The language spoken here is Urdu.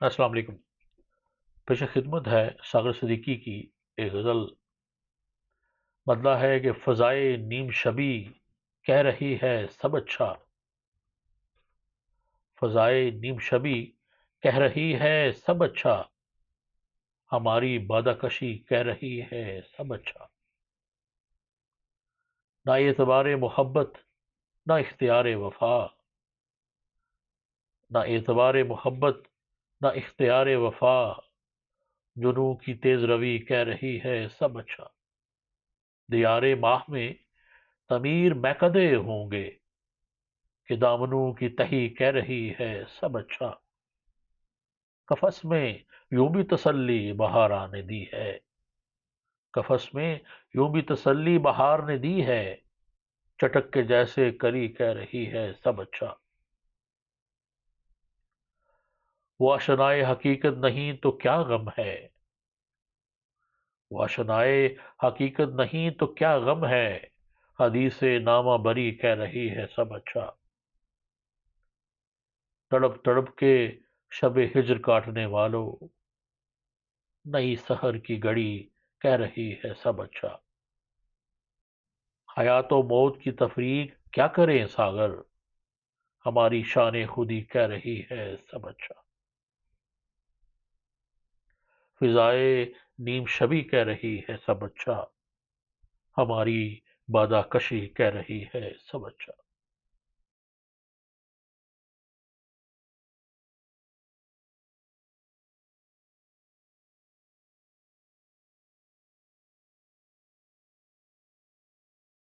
السلام علیکم۔ پیش خدمت ہے ساغر صدیقی کی ایک غزل۔ بدلہ ہے کہ فضائے نیم شبی کہہ رہی ہے سب اچھا، فضائے نیم شبی کہہ رہی ہے سب اچھا، ہماری بادہ کشی کہہ رہی ہے سب اچھا۔ نہ اعتبار محبت نہ اختیار وفا، نہ اعتبار محبت نہ اختیار وفا، جنوں کی تیز روی کہہ رہی ہے سب اچھا۔ دیار ماہ میں تعمیر میکدے ہوں گے، کہ دامنوں کی تہی کہہ رہی ہے سب اچھا۔ قفس میں یوں بھی تسلی بہار نے دی ہے، قفس میں یوں بھی تسلی بہار نے دی ہے، چٹک کے جیسے کلی کہہ رہی ہے سب اچھا۔ وہ آشنائے حقیقت نہیں تو کیا غم ہے، وہ آشنائے حقیقت نہیں تو کیا غم ہے، حدیث نامہ بری کہہ رہی ہے سب اچھا۔ تڑپ تڑپ کے شب ہجر کاٹنے والوں، نئی سحر کی گھڑی کہہ رہی ہے سب اچھا۔ حیات و موت کی تفریق کیا کریں ساغر، ہماری شان خودی کہہ رہی ہے سب اچھا۔ فضائے نیم شبی کہہ رہی ہے سب اچھا، ہماری بادہ کشی کہہ رہی ہے سب اچھا۔